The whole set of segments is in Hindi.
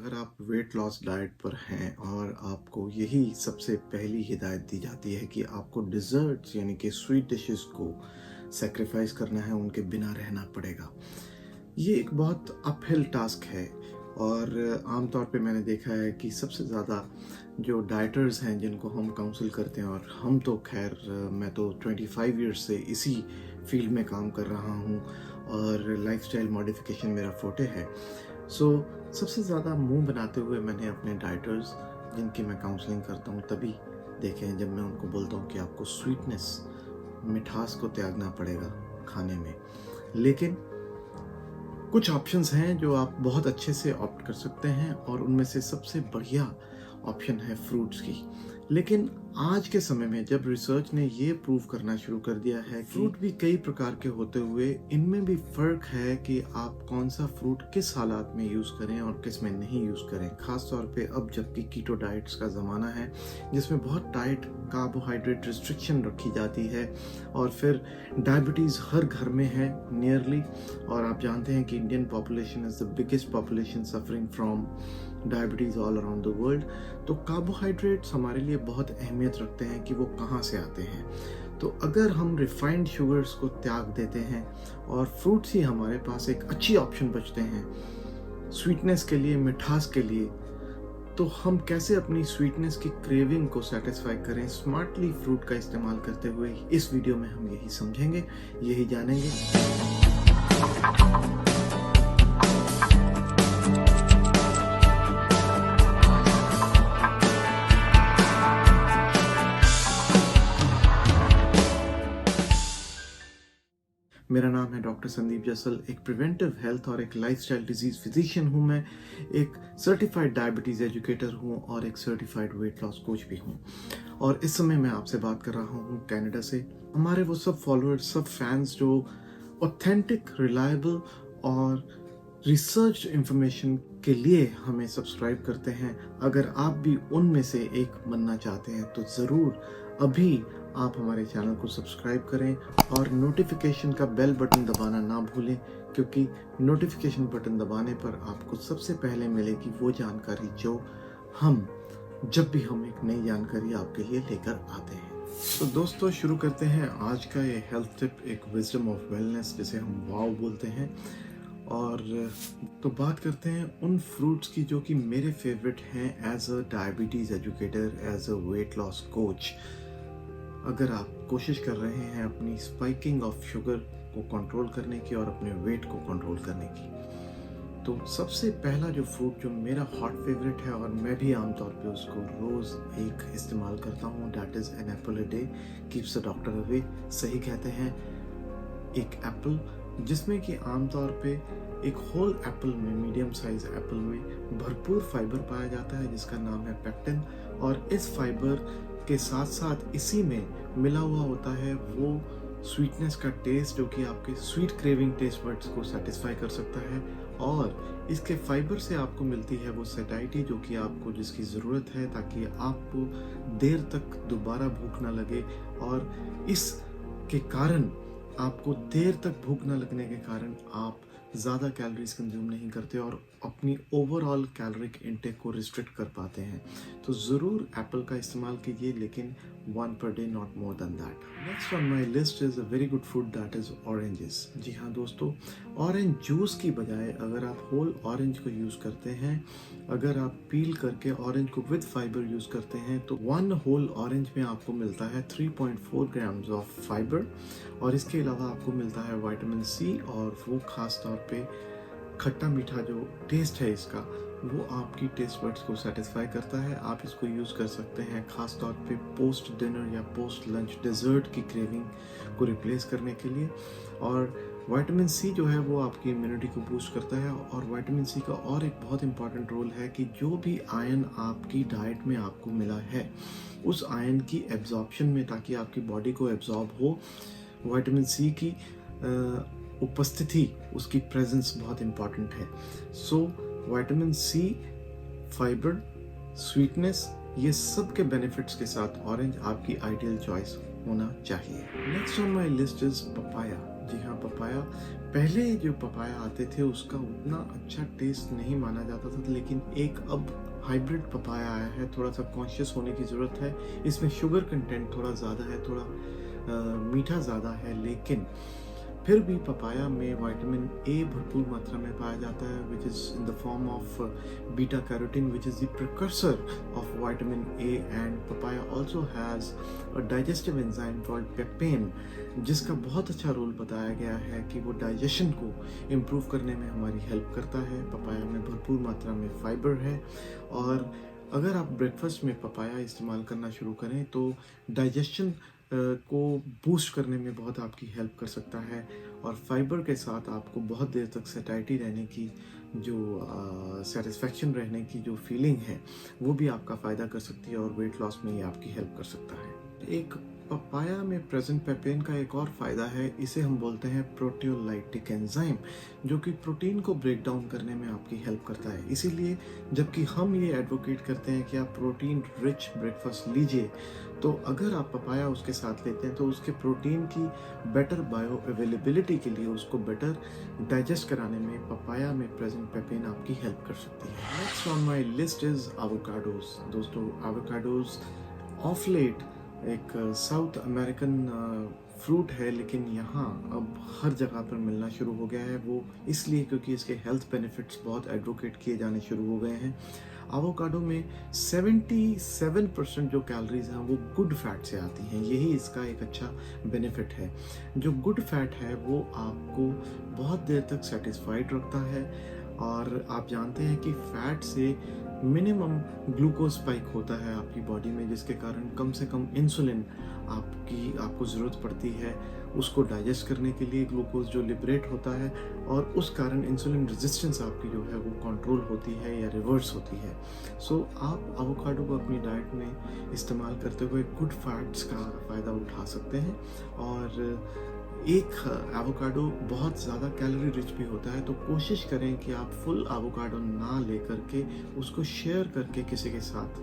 अगर आप वेट लॉस डाइट पर हैं और आपको यही सबसे पहली हिदायत दी जाती है कि आपको डिज़र्ट्स यानी कि स्वीट डिशेस को सैक्रिफाइस करना है, उनके बिना रहना पड़ेगा। ये एक बहुत अपहिल टास्क है और आमतौर पे मैंने देखा है कि सबसे ज़्यादा जो डाइटर्स हैं जिनको हम काउंसिल करते हैं, और हम तो खैर मैं तो 25 ईयर्स से इसी फील्ड में काम कर रहा हूँ और लाइफस्टाइल मॉडिफिकेशन मेरा फोटे है। सबसे ज़्यादा मुंह बनाते हुए मैंने अपने डाइटर्स जिनकी मैं काउंसलिंग करता हूँ तभी देखे हैं जब मैं उनको बोलता हूँ कि आपको स्वीटनेस, मिठास को त्यागना पड़ेगा खाने में। लेकिन कुछ ऑप्शंस हैं जो आप बहुत अच्छे से ऑप्ट कर सकते हैं और उनमें से सबसे बढ़िया ऑप्शन है फ्रूट्स की। लेकिन आज के समय में जब रिसर्च ने ये प्रूव करना शुरू कर दिया है कि फ्रूट भी कई प्रकार के होते हुए इनमें भी फ़र्क है कि आप कौन सा फ्रूट किस हालात में यूज़ करें और किस में नहीं यूज़ करें। ख़ास तौर पे अब जबकि कीटो डाइट्स का ज़माना है जिसमें बहुत टाइट कार्बोहाइड्रेट रिस्ट्रिक्शन रखी जाती है और फिर डायबिटीज़ हर घर में है नियरली, और आप जानते हैं कि Indian population is the biggest population suffering from diabetes all around the world. तो कार्बोहाइड्रेट्स हमारे लिए बहुत अहमियत रखते हैं कि वो कहाँ से आते हैं। तो अगर हम रिफाइंड शुगर्स को त्याग देते हैं और फ्रूट्स ही हमारे पास एक अच्छी ऑप्शन बचते हैं स्वीटनेस के लिए, मिठास के लिए, तो हम कैसे अपनी स्वीटनेस की क्रेविंग को सेटिस्फाई करें स्मार्टली फ्रूट का इस्तेमाल करते हुए, इस वीडियो में हम यही समझेंगे, यही जानेंगे। मेरा नाम है डॉक्टर संदीप जसल, एक प्रिवेंटिव हेल्थ और एक लाइफस्टाइल डिजीज़ फिजिशियन हूँ। मैं एक सर्टिफाइड डायबिटीज़ एजुकेटर हूँ और एक सर्टिफाइड वेट लॉस कोच भी हूँ। और इस समय मैं आपसे बात कर रहा हूँ कनाडा से। हमारे वो सब फॉलोअर्स, सब फैंस जो ऑथेंटिक, रिलायबल और रिसर्च इंफॉर्मेशन के लिए हमें सब्सक्राइब करते हैं, अगर आप भी उनमें से एक बनना चाहते हैं तो ज़रूर अभी आप हमारे चैनल को सब्सक्राइब करें और नोटिफिकेशन का बेल बटन दबाना ना भूलें, क्योंकि नोटिफिकेशन बटन दबाने पर आपको सबसे पहले मिलेगी वो जानकारी जो हम जब भी हम एक नई जानकारी आपके लिए लेकर आते हैं। तो दोस्तों, शुरू करते हैं आज का ये हेल्थ टिप, एक विजडम ऑफ वेलनेस जिसे हम वाव बोलते हैं। और तो बात करते हैं उन फ्रूट्स की जो कि मेरे फेवरेट हैं as a diabetes educator, as a weight loss coach. अगर आप कोशिश कर रहे हैं अपनी स्पाइकिंग ऑफ शुगर को कंट्रोल करने की और अपने वेट को कंट्रोल करने की, तो सबसे पहला जो फ्रूट जो मेरा हॉट फेवरेट है और मैं भी आमतौर पे उसको रोज़ एक इस्तेमाल करता हूँ, that is an apple a day keeps the doctor away. सही कहते हैं, एक एप्पल, जिसमें कि आमतौर पे एक होल एप्पल में, मीडियम साइज एप्पल में भरपूर फाइबर पाया जाता है जिसका नाम है पेक्टिन। और इस फाइबर के साथ साथ इसी में मिला हुआ होता है वो स्वीटनेस का टेस्ट जो कि आपके स्वीट क्रेविंग टेस्ट बड्स को सेटिस्फाई कर सकता है। और इसके फाइबर से आपको मिलती है वो सैटिस्फैक्शन जो कि आपको, जिसकी ज़रूरत है ताकि आपको देर तक दोबारा भूख ना लगे, और इसके कारण आपको देर तक भूख न लगने के कारण आप ज़्यादा कैलोरीज कंज्यूम नहीं करते और अपनी ओवरऑल कैलोरिक इनटेक को रिस्ट्रिक्ट कर पाते हैं। तो ज़रूर एप्पल का इस्तेमाल कीजिए, लेकिन 1 per day, not more than that. Next on my list is a very good food, that is oranges. जी हाँ दोस्तों, ऑरेंज जूस की बजाय अगर आप होल ऑरेंज को यूज़ करते हैं, अगर आप पील करके ऑरेंज को विद फाइबर यूज़ करते हैं, तो 1 होल ऑरेंज में आपको मिलता है 3.4 ग्राम्स ऑफ फाइबर, और इसके अलावा आपको मिलता है विटामिन सी, और वो ख़ास तौर पे खट्टा मीठा जो टेस्ट है इसका, वो आपकी टेस्ट बड्स को सेटिस्फाई करता है। आप इसको यूज़ कर सकते हैं ख़ास तौर पे पोस्ट डिनर या पोस्ट लंच डिज़र्ट की क्रेविंग को रिप्लेस करने के लिए। और विटामिन सी जो है वो आपकी इम्यूनिटी को बूस्ट करता है। और विटामिन सी का और एक बहुत इंपॉर्टेंट रोल है कि जो भी आयरन आपकी डाइट में आपको मिला है, उस आयरन की एब्जॉर्प्शन में, ताकि आपकी बॉडी को एब्जॉर्ब हो, विटामिन सी की उपस्थिति, उसकी प्रेजेंस बहुत इम्पॉर्टेंट है। So vitamin C, fibre, sweetness, ये सब के बेनिफिट्स के साथ ऑरेंज आपकी आइडियल चॉइस होना चाहिए। Next on my list is papaya. जी हाँ, पपाया पहले जो पपाया आते थे उसका उतना अच्छा टेस्ट नहीं माना जाता था, लेकिन एक अब हाइब्रिड पपाया आया है। थोड़ा सा कॉन्शियस होने की ज़रूरत है। इसमें शुगर कंटेंट थोड़ा ज़्यादा है, थोड़ा मीठा ज़्यादा है, लेकिन फिर भी पपाया में विटामिन ए भरपूर मात्रा में पाया जाता है, which is in the form of beta carotene, which is the precursor of vitamin A. And papaya also has a digestive enzyme called पेपेन, जिसका बहुत अच्छा रोल बताया गया है कि वो डाइजेशन को इम्प्रूव करने में हमारी हेल्प करता है। पपाया में भरपूर मात्रा में फाइबर है, और अगर आप ब्रेकफास्ट में पपाया इस्तेमाल करना शुरू करें तो डाइजेशन को बूस्ट करने में बहुत आपकी हेल्प कर सकता है। और फाइबर के साथ आपको बहुत देर तक सैटिस्फाइड रहने की जो सेटिस्फेक्शन रहने की जो फीलिंग है वो भी आपका फ़ायदा कर सकती है, और वेट लॉस में ये आपकी हेल्प कर सकता है। एक पपाया में प्रेजेंट पेपेन का एक और फ़ायदा है, इसे हम बोलते हैं प्रोटियोलाइटिक एंजाइम, जो कि प्रोटीन को ब्रेक डाउन करने में आपकी हेल्प करता है। इसीलिए जबकि हम ये एडवोकेट करते हैं कि आप प्रोटीन रिच ब्रेकफास्ट लीजिए, तो अगर आप पपाया उसके साथ लेते हैं तो उसके प्रोटीन की बेटर बायो अवेलेबिलिटी के लिए, उसको बेटर डाइजेस्ट कराने में पपाया में प्रेजेंट पेपेन आपकी हेल्प कर सकती है। Next on my list is avocados. दोस्तों, एवोकाडोज ऑफ लेट एक साउथ अमेरिकन फ्रूट है, लेकिन यहाँ अब हर जगह पर मिलना शुरू हो गया है। वो इसलिए क्योंकि इसके हेल्थ बेनिफिट्स बहुत एडवोकेट किए जाने शुरू हो गए हैं। एवोकाडो में 77% जो कैलोरीज हैं वो गुड फैट से आती हैं। यही इसका एक अच्छा बेनिफिट है। जो गुड फैट है वो आपको बहुत देर तक सेटिस्फाइड रखता है, और आप जानते हैं कि फैट से मिनिमम ग्लूकोज स्पाइक होता है आपकी बॉडी में, जिसके कारण कम से कम इंसुलिन आपको ज़रूरत पड़ती है उसको डाइजेस्ट करने के लिए, ग्लूकोज जो लिबरेट होता है, और उस कारण इंसुलिन रेजिस्टेंस आपकी जो है वो कंट्रोल होती है या रिवर्स होती है। सो आप एवोकाडो को अपनी डाइट में इस्तेमाल करते हुए गुड फैट्स का फ़ायदा उठा सकते हैं। और एक एवोकाडो बहुत ज़्यादा कैलोरी रिच भी होता है, तो कोशिश करें कि आप फुल एवोकाडो ना लेकर के उसको शेयर करके किसी के साथ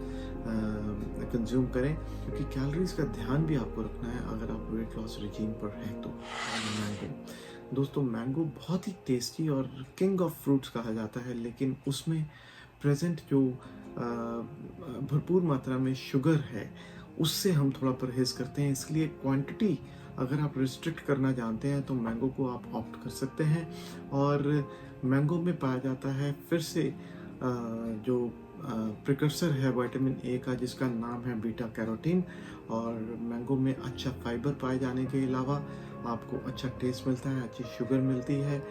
कंज्यूम करें, क्योंकि कैलोरीज का ध्यान भी आपको रखना है अगर आप वेट लॉस रिजीम पर हैं तो। मैंगो, दोस्तों मैंगो बहुत ही टेस्टी और किंग ऑफ फ्रूट्स कहा जाता है, लेकिन उसमें प्रेजेंट जो भरपूर मात्रा में शुगर है उससे हम थोड़ा परहेज़ करते हैं। इसलिए क्वांटिटी अगर आप रिस्ट्रिक्ट करना जानते हैं तो मैंगो को आप ऑप्ट कर सकते हैं। और मैंगो में पाया जाता है फिर से जो प्रिकर्सर है विटामिन ए का, जिसका नाम है बीटा कैरोटीन। और मैंगो में अच्छा फाइबर पाए जाने के अलावा आपको अच्छा टेस्ट मिलता है, अच्छी शुगर मिलती है,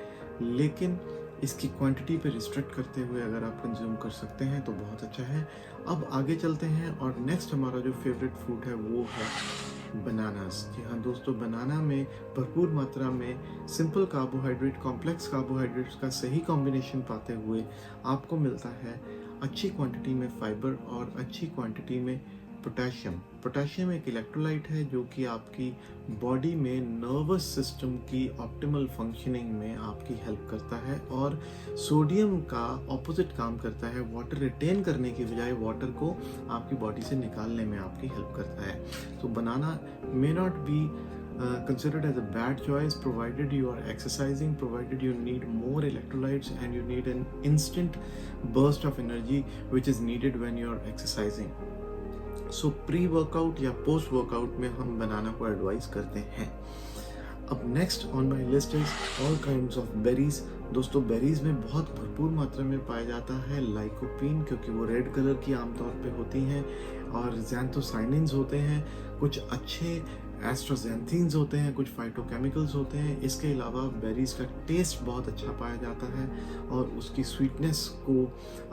लेकिन इसकी क्वांटिटी पे रिस्ट्रिक्ट करते हुए अगर आप कंज्यूम कर सकते हैं तो बहुत अच्छा है। अब आगे चलते हैं, और नेक्स्ट हमारा जो फेवरेट फ्रूट है वो है बनानास। जी हाँ दोस्तों, बनाना में भरपूर मात्रा में सिंपल कार्बोहाइड्रेट, कॉम्प्लेक्स कार्बोहाइड्रेट्स का सही कॉम्बिनेशन पाते हुए आपको मिलता है अच्छी क्वांटिटी में फाइबर और अच्छी क्वांटिटी में पोटेशियम। पोटेशियम एक इलेक्ट्रोलाइट है जो कि आपकी बॉडी में नर्वस सिस्टम की ऑप्टिमल फंक्शनिंग में आपकी हेल्प करता है, और सोडियम का ऑपोजिट काम करता है, वाटर रिटेन करने की बजाय वाटर को आपकी बॉडी से निकालने में आपकी हेल्प करता है। तो banana may not be considered as a bad choice provided you are exercising, provided you need more electrolytes and you need an instant burst of energy which is needed when you are exercising. So pre-workout या post-workout में हम बनाना को एडवाइस करते हैं। अब next on my list is all kinds of berries. दोस्तों बेरीज में बहुत भरपूर मात्रा में पाया जाता है लाइकोपीन, क्योंकि वो रेड कलर की आमतौर पे होती हैं, और ज़ैंथोसाइनिन्स होते हैं, कुछ अच्छे एस्ट्रोजेंथीन्स होते हैं, कुछ फाइटोकेमिकल्स होते हैं। इसके अलावा बेरीज का टेस्ट बहुत अच्छा पाया जाता है, और उसकी स्वीटनेस को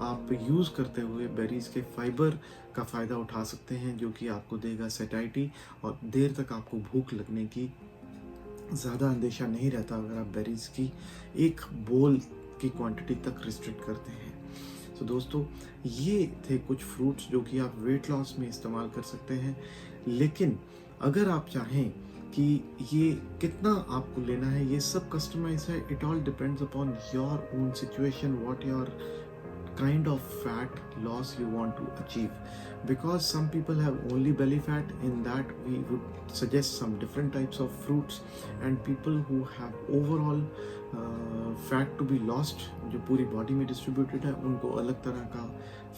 आप यूज़ करते हुए बेरीज के फाइबर का फ़ायदा उठा सकते हैं, जो कि आपको देगा सैटिस्फैक्शन, और देर तक आपको भूख लगने की ज़्यादा अंदेशा नहीं रहता अगर आप बेरीज की एक बोल की क्वांटिटी तक रिस्ट्रिक्ट करते हैं। तो दोस्तों ये थे कुछ फ्रूट्स जो कि आप वेट लॉस में इस्तेमाल कर सकते हैं, लेकिन अगर आप चाहें कि ये कितना आपको लेना है, ये सब कस्टमाइज है। It all depends upon your own situation, what your kind of fat loss you want to achieve, because some people have only belly fat. In that we would suggest some different types of fruits, and people who have overall fat to be lost जो पूरी बॉडी में डिस्ट्रीब्यूटेड है उनको अलग तरह का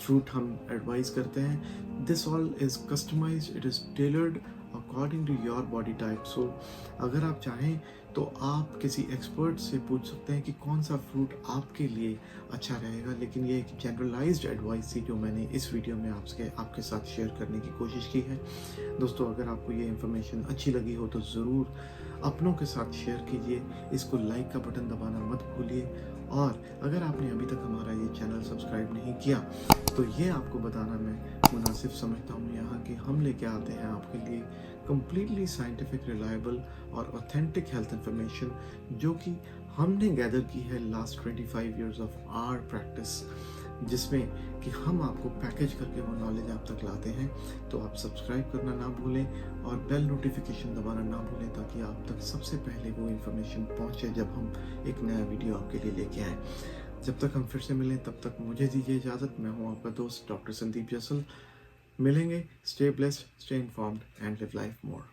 फ्रूट हम एडवाइस करते हैं. This all is customised, it is tailored according to your body type. So अगर आप चाहें तो आप किसी एक्सपर्ट से पूछ सकते हैं कि कौन सा फ्रूट आपके लिए अच्छा रहेगा. लेकिन ये एक जनरलाइज्ड एडवाइस थी जो मैंने इस वीडियो में आपके साथ शेयर करने की कोशिश की है. दोस्तों, अगर आपको ये इन्फॉर्मेशन अच्छी लगी हो तो ज़रूर अपनों के साथ शेयर कीजिए. इसको लाइक का बटन दबाना मत भूलिए. और अगर आपने अभी तक हमारा ये चैनल सब्सक्राइब नहीं किया तो ये आपको बताना मैं मुनासिब समझता हूँ यहाँ कि हम लेके आते हैं आपके लिए completely scientific, reliable और authentic health information जो कि हमने गैदर की है last 25 years of our practice, जिसमें कि हम आपको पैकेज करके वो नॉलेज आप तक लाते हैं. तो आप सब्सक्राइब करना ना भूलें और बेल नोटिफिकेशन दबाना ना भूलें ताकि आप तक सबसे पहले वो इन्फॉर्मेशन पहुंचे जब हम एक नया वीडियो आपके लिए लेके आएँ. जब तक हम फिर से मिलें तब तक मुझे दीजिए इजाज़त. मैं हूँ आपका दोस्त डॉक्टर संदीप जसल. मिलेंगे. Stay blessed, stay informed and live life more.